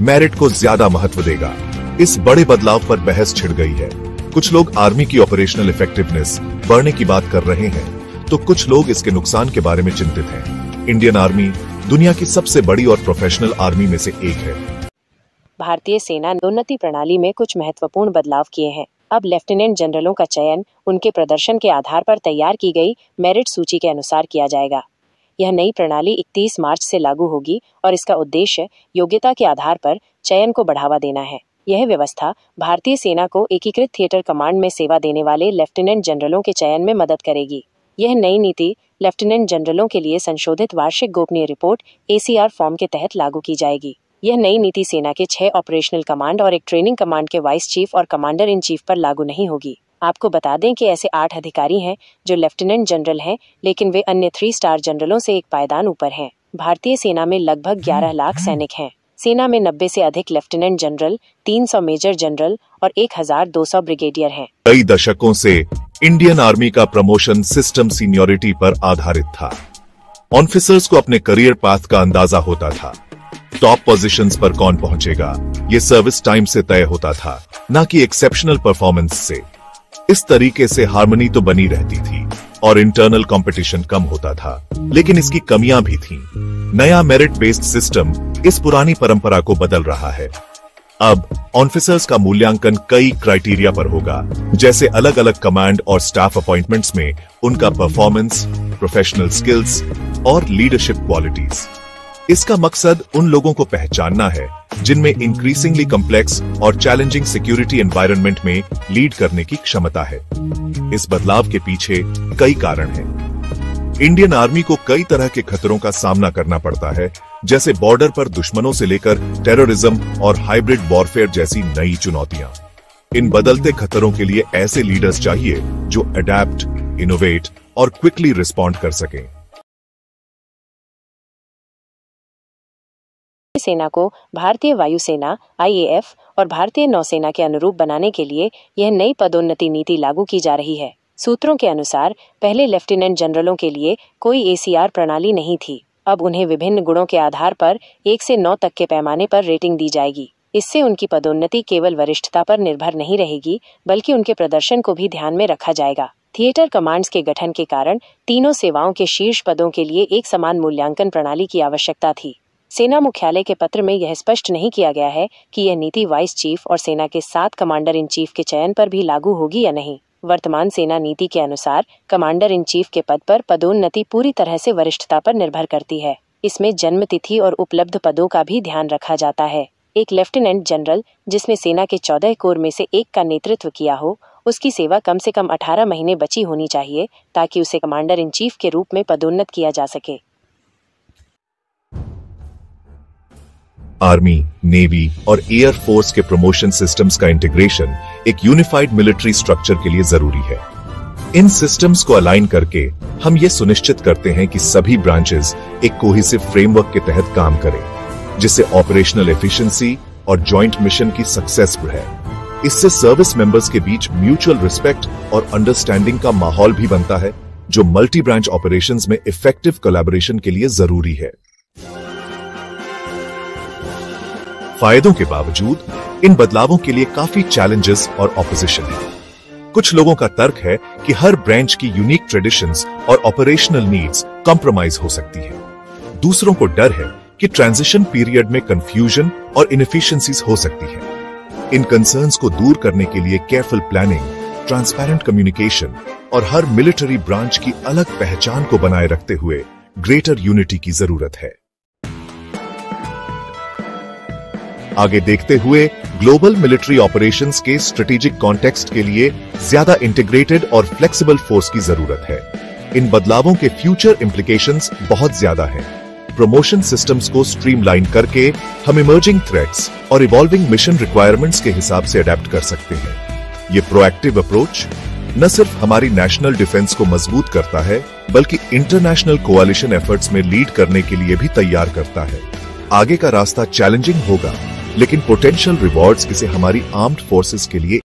Merit को ज्यादा महत्व देगा। इस बड़े बदलाव पर बहस छिड़ गई है। कुछ लोग आर्मी की ऑपरेशनल इफेक्टिवनेस बढ़ने की बात कर रहे हैं, तो कुछ लोग इसके नुकसान के बारे में चिंतित हैं। इंडियन आर्मी दुनिया की सबसे बड़ी और प्रोफेशनल आर्मी में से एक है। भारतीय सेना ने उन्नति प्रणाली में कुछ महत्वपूर्ण बदलाव किए हैं। अब लेफ्टिनेंट जनरलों का चयन उनके प्रदर्शन के आधार पर तैयार की गई मेरिट सूची के अनुसार किया जाएगा। यह नई प्रणाली 31 मार्च से लागू होगी और इसका उद्देश्य योग्यता के आधार पर चयन को बढ़ावा देना है। यह व्यवस्था भारतीय सेना को एकीकृत थिएटर कमांड में सेवा देने वाले लेफ्टिनेंट जनरलों के चयन में मदद करेगी। यह नई नीति लेफ्टिनेंट जनरलों के लिए संशोधित वार्षिक गोपनीय रिपोर्ट ACR फॉर्म के तहत लागू की जाएगी। यह नई नीति सेना के 6 ऑपरेशनल कमांड और एक ट्रेनिंग कमांड के वाइस चीफ और कमांडर इन चीफ पर लागू नहीं होगी। आपको बता दें कि ऐसे 8 अधिकारी हैं जो लेफ्टिनेंट जनरल हैं, लेकिन वे अन्य 3 स्टार जनरलों से एक पायदान ऊपर हैं। भारतीय सेना में लगभग 11 लाख सैनिक हैं। सेना में 90 से अधिक लेफ्टिनेंट जनरल, 300 मेजर जनरल और 1200 ब्रिगेडियर हैं। कई दशकों से इंडियन आर्मी का प्रमोशन सिस्टम सीनियरिटी पर आधारित था। ऑफिसर्स को अपने करियर पाथ का अंदाजा होता था। टॉप पोजीशंस पर कौन पहुंचेगा, ये सर्विस टाइम से तय होता था, न कि एक्सेप्शनल परफॉर्मेंस से। इस तरीके से हार्मनी तो बनी रहती थी और इंटरनल कंपटीशन कम होता था, लेकिन इसकी कमियां भी थीं। नया मेरिट बेस्ड सिस्टम इस पुरानी परंपरा को बदल रहा है। अब ऑफिसर्स का मूल्यांकन कई क्राइटेरिया पर होगा, जैसे अलग अलग कमांड और स्टाफ अपॉइंटमेंट्स में उनका परफॉर्मेंस, प्रोफेशनल स्किल्स और लीडरशिप क्वालिटीज। इसका मकसद उन लोगों को पहचानना है जिनमें इंक्रीजिंगली कॉम्प्लेक्स और चैलेंजिंग सिक्योरिटी एनवायरनमेंट में लीड करने की क्षमता है। इस बदलाव के पीछे कई कारण हैं। इंडियन आर्मी को कई तरह के खतरों का सामना करना पड़ता है, जैसे बॉर्डर पर दुश्मनों से लेकर टेररिज्म और हाइब्रिड वॉरफेयर जैसी नई चुनौतियां। इन बदलते खतरों के लिए ऐसे लीडर्स चाहिए जो अडैप्ट, इनोवेट और क्विकली रिस्पॉन्ड कर सकें। सेना को भारतीय वायुसेना IAF और भारतीय नौसेना के अनुरूप बनाने के लिए यह नई पदोन्नति नीति लागू की जा रही है। सूत्रों के अनुसार पहले लेफ्टिनेंट जनरलों के लिए कोई ACR प्रणाली नहीं थी। अब उन्हें विभिन्न गुणों के आधार पर 1 से 9 तक के पैमाने पर रेटिंग दी जाएगी। इससे उनकी पदोन्नति केवल वरिष्ठता पर निर्भर नहीं रहेगी, बल्कि उनके प्रदर्शन को भी ध्यान में रखा जाएगा। थिएटर कमांड्स के गठन के कारण तीनों सेवाओं के शीर्ष पदों के लिए एक समान मूल्यांकन प्रणाली की आवश्यकता थी। सेना मुख्यालय के पत्र में यह स्पष्ट नहीं किया गया है कि यह नीति वाइस चीफ और सेना के 7 कमांडर इन चीफ के चयन पर भी लागू होगी या नहीं। वर्तमान सेना नीति के अनुसार कमांडर इन चीफ के पद पर पदोन्नति पूरी तरह से वरिष्ठता पर निर्भर करती है। इसमें जन्म तिथि और उपलब्ध पदों का भी ध्यान रखा जाता है। एक लेफ्टिनेंट जनरल जिसने सेना के 14 कोर में से एक का नेतृत्व किया हो, उसकी सेवा कम से कम 18 महीने बची होनी चाहिए, ताकि उसे कमांडर इन चीफ के रूप में पदोन्नत किया जा सके। आर्मी, नेवी और एयर फोर्स के प्रमोशन सिस्टम्स का इंटीग्रेशन एक यूनिफाइड मिलिट्री स्ट्रक्चर के लिए जरूरी है। इन सिस्टम्स को अलाइन करके हम ये सुनिश्चित करते हैं कि सभी ब्रांचेस एक कोहेसिव फ्रेमवर्क के तहत काम करें, जिससे ऑपरेशनल एफिशिएंसी और जॉइंट मिशन की सक्सेस बढ़े। इससे सर्विस मेंबर्स के बीच म्यूचुअल रिस्पेक्ट और अंडरस्टैंडिंग का माहौल भी बनता है, जो मल्टी ब्रांच ऑपरेशंस में इफेक्टिव कोलैबोरेशन के लिए जरूरी है। फायदों के बावजूद इन बदलावों के लिए काफी चैलेंजेस और ऑपोजिशन है। कुछ लोगों का तर्क है कि हर ब्रांच की यूनिक ट्रेडिशंस और ऑपरेशनल नीड्स कॉम्प्रोमाइज हो सकती है। दूसरों को डर है कि ट्रांजिशन पीरियड में कंफ्यूजन और इनएफिशिएंसीज हो सकती है। इन कंसर्न्स को दूर करने के लिए केयरफुल प्लानिंग, ट्रांसपेरेंट कम्युनिकेशन और हर मिलिट्री ब्रांच की अलग पहचान को बनाए रखते हुए ग्रेटर यूनिटी की जरूरत है। आगे देखते हुए ग्लोबल मिलिट्री ऑपरेशंस के स्ट्रेटेजिक कॉन्टेक्स्ट के लिए ज्यादा इंटीग्रेटेड और फ्लेक्सिबल फोर्स की जरूरत है। इन बदलावों के फ्यूचर इंप्लीकेशंस बहुत ज्यादा हैं। प्रमोशन सिस्टम्स को स्ट्रीमलाइन करके हम इमर्जिंग थ्रेट्स और इवॉल्विंग मिशन रिक्वायरमेंट्स के हिसाब से अडेप्ट कर सकते हैं। ये प्रोएक्टिव अप्रोच न सिर्फ हमारी नेशनल डिफेंस को मजबूत करता है, बल्कि इंटरनेशनल कोalition एफर्ट्स में लीड करने के लिए भी तैयार करता है। आगे का रास्ता चैलेंजिंग होगा, लेकिन पोटेंशियल रिवॉर्ड्स इसे हमारी आर्म्ड फोर्सेस के लिए